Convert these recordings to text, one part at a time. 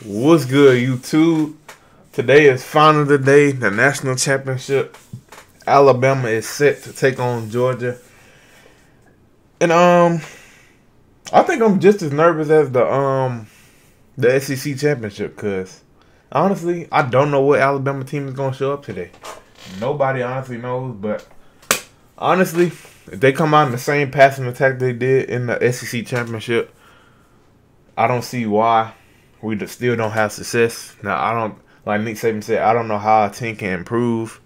What's good, YouTube? Today is final day, the national championship. Alabama is set to take on Georgia, and I think I'm just as nervous as the SEC championship. Cause honestly, I don't know what Alabama team is gonna show up today. Nobody honestly knows, but honestly, if they come out in the same passing attack they did in the SEC championship, I don't see why we still don't have success. Now, I don't, like Nick Saban said, I don't know how a team can improve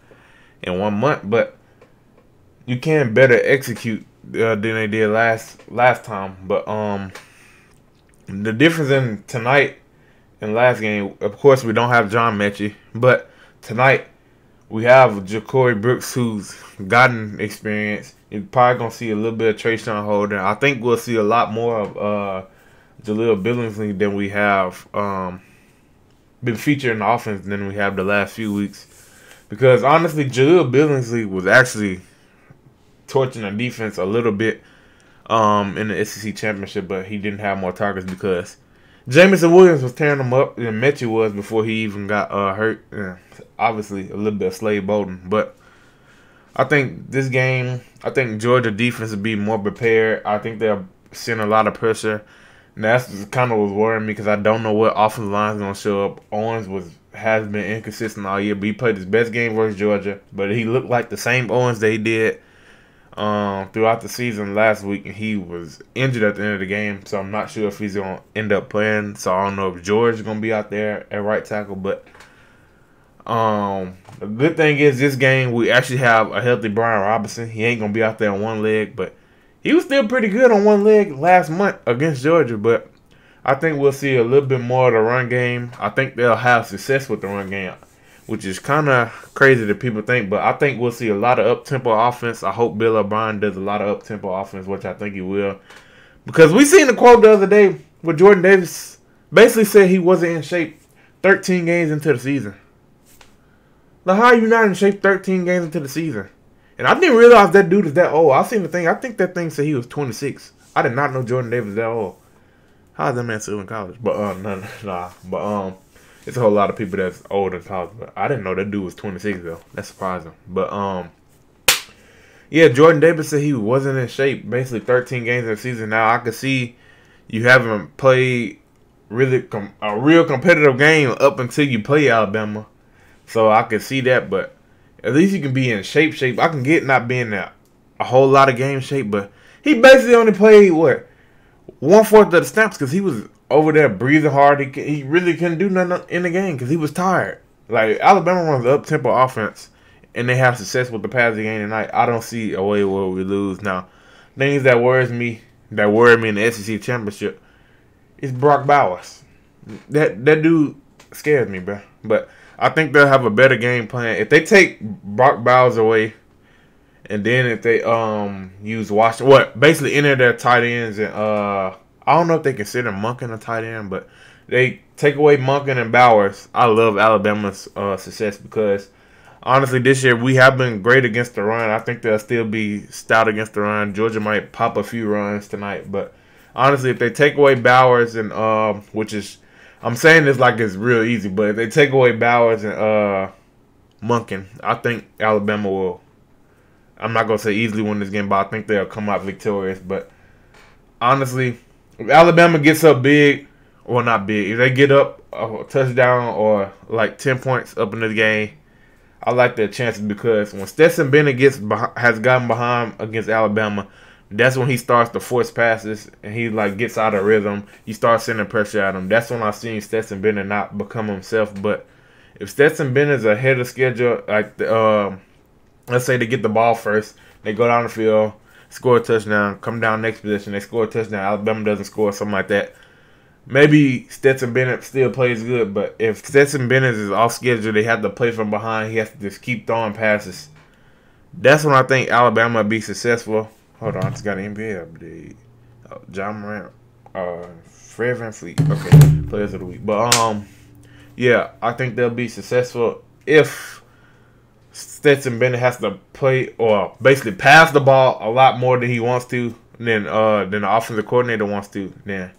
in 1 month, but you can better execute than they did last time. But the difference in tonight and last game, of course, we don't have John Mechie, but tonight we have Ja'Cory Brooks, who's gotten experience. You're probably gonna see a little bit of Trayshawn Holden. I think we'll see a lot more of Jaleel Billingsley than we have been featured in the offense than we have the last few weeks. Because honestly, Jaleel Billingsley was actually torching the defense a little bit in the SEC championship, but he didn't have more targets because Jamison Williams was tearing him up, and Mechie was before he even got hurt. Obviously, a little bit of Slade Bolden, but I think this game, I think Georgia defense will be more prepared. I think they'll send a lot of pressure. And that's kind of what's worrying me because I don't know what offensive line is going to show up. Owens has been inconsistent all year, but he played his best game versus Georgia. But he looked like the same Owens they did throughout the season last week, and he was injured at the end of the game. So I'm not sure if he's going to end up playing. So I don't know if George is going to be out there at right tackle. But the good thing is this game we actually have a healthy Brian Robinson. He ain't going to be out there on one leg, but he was still pretty good on one leg last month against Georgia, but I think we'll see a little bit more of the run game. I think they'll have success with the run game, which is kind of crazy that people think, but I think we'll see a lot of up-tempo offense. I hope Bill O'Brien does a lot of up-tempo offense, which I think he will. Because we seen the quote the other day where Jordan Davis basically said he wasn't in shape 13 games into the season. Now, how are you not in shape 13 games into the season? And I didn't realize that dude is that old. I seen the thing. I think that thing said he was 26. I did not know Jordan Davis was that old. How is that man still in college? But nah. But it's a whole lot of people that's old in college. But I didn't know that dude was 26 though. That's surprising. But yeah, Jordan Davis said he wasn't in shape. Basically, 13 games in the season. Now I can see you haven't played really a real competitive game up until you play Alabama. So I can see that, but at least you can be in shape. I can get not being in a whole lot of game shape, but he basically only played, 1/4 of the snaps because he was over there breathing hard. He really couldn't do nothing in the game because he was tired. Like, Alabama runs an up-tempo offense, and they have success with the passing game tonight. I don't see a way where we lose. Now, things that worry me in the SEC championship is Brock Bowers. That dude scares me, bro. But I think they'll have a better game plan. If they take Brock Bowers away, and then if they use Washington, basically enter their tight ends, and I don't know if they consider Monken a tight end, but they take away Monken and Bowers. I love Alabama's success because honestly, this year we have been great against the run. I think they'll still be stout against the run. Georgia might pop a few runs tonight, but honestly, if they take away Bowers and which is, I'm saying this like it's real easy, but if they take away Bowers and Monken, I think Alabama will, I'm not going to say easily win this game, but I think they'll come out victorious. But honestly, if Alabama gets up big, or not big, if they get up a touchdown or like 10 points up in the game, I like their chances because when Stetson Bennett has gotten behind against Alabama, that's when he starts to force passes and he gets out of rhythm. You start sending pressure at him. That's when I've seen Stetson Bennett not become himself. But if Stetson Bennett is ahead of schedule, let's say they get the ball first, they go down the field, score a touchdown, come down next position, they score a touchdown, Alabama doesn't score, something like that. Maybe Stetson Bennett still plays good, but if Stetson Bennett is off schedule, they have to play from behind, he has to just keep throwing passes. That's when I think Alabama will be successful. Hold on, I just got an NBA update. John Morant, Fred VanVleet. Okay, players of the week. But yeah, I think they'll be successful if Stetson Bennett has to play or basically pass the ball a lot more than he wants to, than the offensive coordinator wants to. Then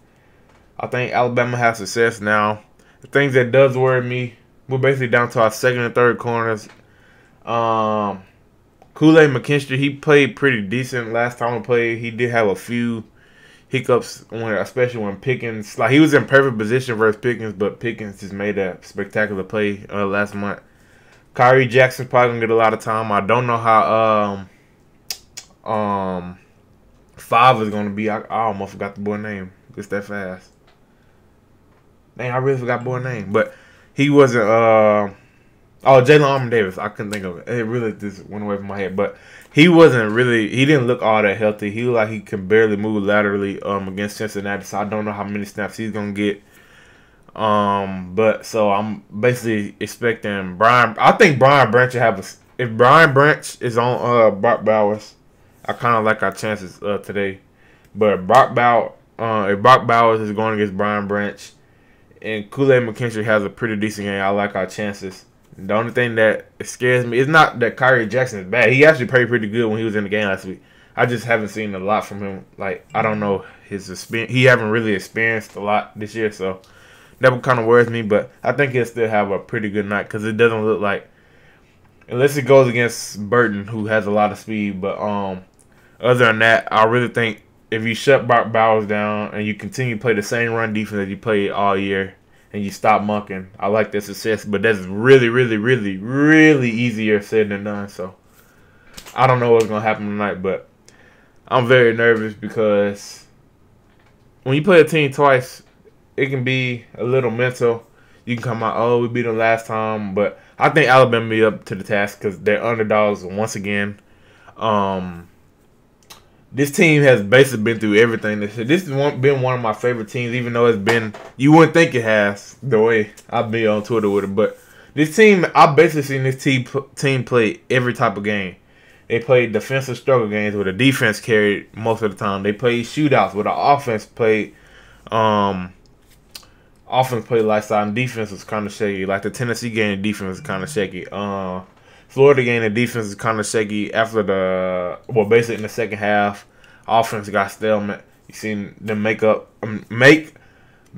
I think Alabama has success now. The things that does worry me, we're basically down to our second and third corners. Kool-Aid McKinstry, he played pretty decent last time we played. He did have a few hiccups, especially when Pickens, like he was in perfect position versus Pickens, but Pickens just made a spectacular play last month. Kyrie Jackson's probably gonna get a lot of time. I don't know how 5 is gonna be. I almost forgot the boy name. Just that fast. Dang, I really forgot the boy name, but he wasn't. Jalen Armour Davis. I couldn't think of it. It really just went away from my head. But he wasn't really. He didn't look all that healthy. He looked like he could barely move laterally against Cincinnati. So I don't know how many snaps he's gonna get. But so I'm basically expecting Brian. I think Brian Branch will have a. If Brian Branch is on Brock Bowers, I kind of like our chances today. But if Brock Bowers is going against Brian Branch, and Kool-Aid McKinstry has a pretty decent game, I like our chances. The only thing that scares me is not that Kyrie Jackson is bad. He actually played pretty good when he was in the game last week. I just haven't seen a lot from him. Like, I don't know his experience. He haven't really experienced a lot this year, so that kind of worries me. But I think he'll still have a pretty good night because it doesn't look like, unless it goes against Burton, who has a lot of speed. But other than that, I really think if you shut Brock Bowers down and you continue to play the same run defense that you played all year, and you stop mucking, I like that success. But that's really, really, really, really easier said than done. So I don't know what's going to happen tonight, but I'm very nervous because when you play a team twice, it can be a little mental. You can come out, oh, we beat them last time. But I think Alabama will be up to the task because they're underdogs once again. This team has basically been through everything. This has been one of my favorite teams, even though it's been, you wouldn't think it has, the way I've been on Twitter with it. But this team, I've basically seen this team play every type of game. They played defensive struggle games where the defense carried most of the time. They played shootouts where the offense played lights out and defense was kind of shaky. Like the Tennessee game, the defense was kind of shaky. Florida game, the defense is kind of shaky after basically in the second half, offense got stalemate. You seen them make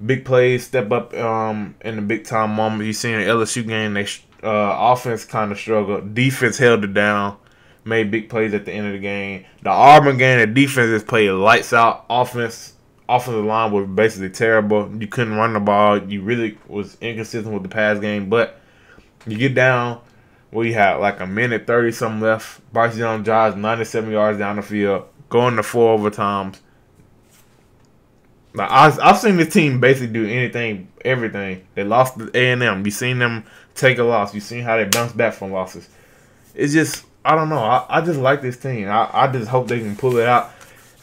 big plays, step up in the big time moment. You seen the LSU game, they offense kind of struggled, defense held it down, made big plays at the end of the game. The Auburn game, the defense just played lights out. Offensive line was basically terrible. You couldn't run the ball. You really was inconsistent with the pass game, but you get down. We had like a minute 30 something left. Bryce Young drives 97 yards down the field, going to 4 overtimes. Like I've seen this team basically do everything. They lost to A&M. You seen them take a loss. You seen how they bounce back from losses. It's just, I don't know. I just like this team. I just hope they can pull it out.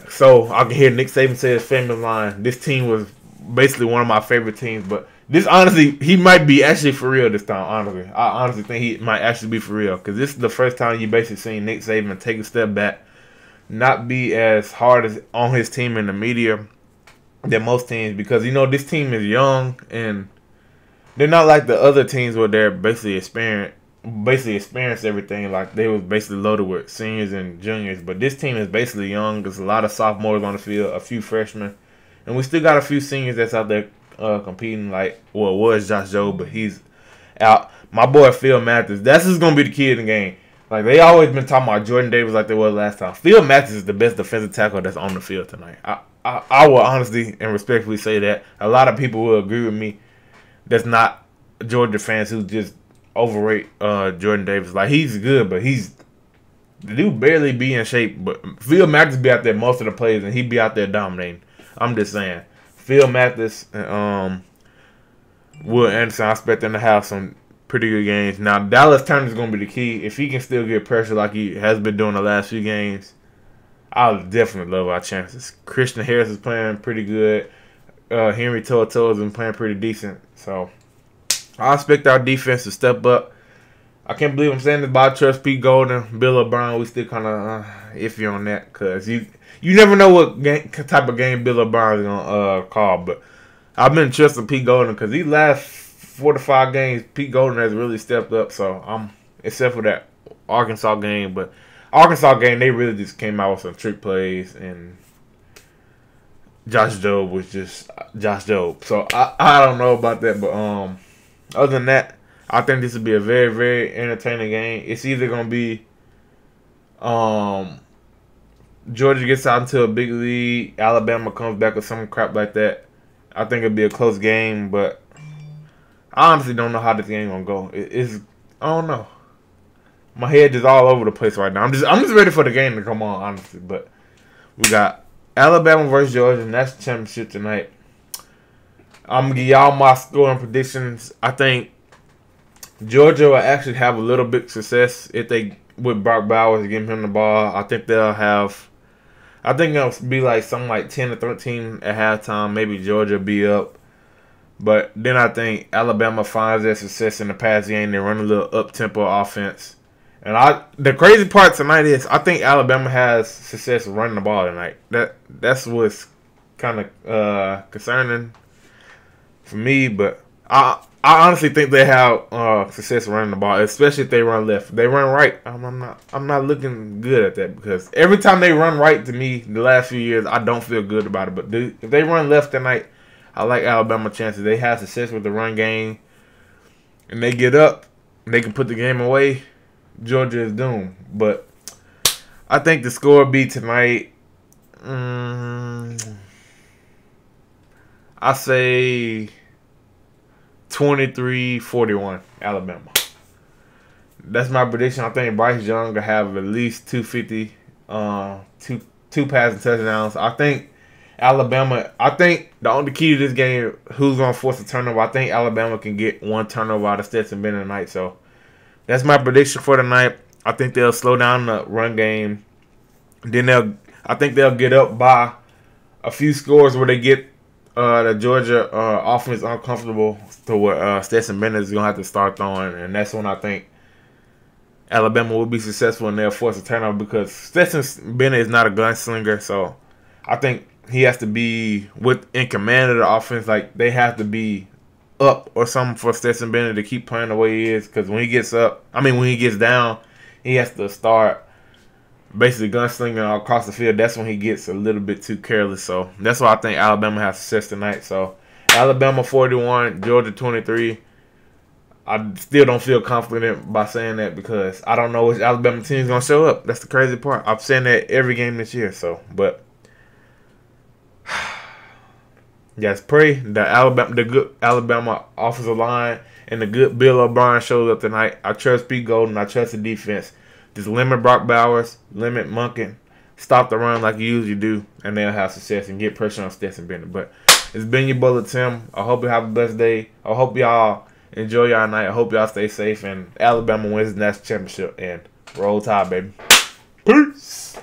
So I can hear Nick Saban say his famous line. This team was basically one of my favorite teams, but this, honestly, he might be actually for real this time, honestly. I honestly think he might actually be for real. Because this is the first time you basically seen Nick Saban take a step back, not be as hard as on his team in the media than most teams. Because, this team is young, and they're not like the other teams where they're basically experienced everything. Like, they was basically loaded with seniors and juniors. But this team is basically young. There's a lot of sophomores on the field, a few freshmen. And we still got a few seniors that's out there competing, like, well, it was Josh Joe, but he's out. My boy Phil Mathis, that's just gonna be the key in the game. Like, they always been talking about Jordan Davis like they was last time. Phil Mathis is the best defensive tackle that's on the field tonight. I will honestly and respectfully say that. A lot of people will agree with me. That's not Georgia fans who just overrate Jordan Davis. Like, he's good, but the dude barely be in shape. But Phil Mathis be out there most of the plays, and he be out there dominating. I'm just saying. Phil Mathis and Will Anderson, I expect them to have some pretty good games. Now, Dallas Turner is going to be the key. If he can still get pressure like he has been doing the last few games, I'll definitely love our chances. Christian Harris is playing pretty good. Henry To'oTo'o has been playing pretty decent. So, I expect our defense to step up. I can't believe I'm saying this, but I trust Pete Golden. Bill O'Brien, we still kind of iffy on that because you never know what type of game Bill O'Brien is going to call. But I've been trusting Pete Golden because these last 4 to 5 games, Pete Golden has really stepped up. So, except for that Arkansas game. But Arkansas game, they really just came out with some trick plays. And Josh Jobe was just Josh Jobe. So I don't know about that, but other than that, I think this will be a very, very entertaining game. It's either gonna be Georgia gets out into a big lead, Alabama comes back with some crap like that. I think it'll be a close game, but I honestly don't know how this game gonna go. I don't know. My head is all over the place right now. I'm just ready for the game to come on, honestly. But we got Alabama versus Georgia, and that's the championship tonight. I'm gonna give y'all my scoring predictions. I think Georgia will actually have a little bit of success if they with Brock Bowers giving him the ball. I think it'll be like something like 10-13 at halftime. Maybe Georgia will be up. But then I think Alabama finds their success in the pass game. They run a little up-tempo offense. And the crazy part tonight is I think Alabama has success running the ball tonight. That's what's kind of concerning for me. But I honestly think they have success running the ball, especially if they run left. If they run right, I'm not looking good at that because every time they run right to me the last few years, I don't feel good about it. But if they run left tonight, I like Alabama chances. They have success with the run game, and they get up, and they can put the game away. Georgia is doomed. But I think the score will be tonight. I say 23-41 Alabama. That's my prediction. I think Bryce Young will have at least 250, two passing touchdowns. I think Alabama. I think the only key to this game, who's gonna force a turnover. I think Alabama can get one turnover out of Stetson Bennett tonight. So that's my prediction for tonight. I think they'll slow down the run game. Then I think they'll get up by a few scores where they get the Georgia offense uncomfortable to where Stetson Bennett is going to have to start throwing. And that's when I think Alabama will be successful and they'll force a turnover because Stetson Bennett is not a gunslinger. So I think he has to be in command of the offense. Like, they have to be up or something for Stetson Bennett to keep playing the way he is. Because when he gets down, he has to start basically gunslinging across the field. That's when he gets a little bit too careless. So that's why I think Alabama has success tonight. So Alabama 41, Georgia 23. I still don't feel confident by saying that because I don't know which Alabama team is going to show up. That's the crazy part. I'm saying that every game this year. So, but yes, pray the good Alabama offensive line and the good Bill O'Brien shows up tonight. I trust Pete Golden. I trust the defense. Just limit Brock Bowers, limit Monken, stop the run like you usually do, and they'll have success and get pressure on Stetson Bennett. But it's been your brother Tim. I hope you have a blessed day. I hope y'all enjoy y'all night. I hope y'all stay safe and Alabama wins the national championship and roll tide, baby. Peace.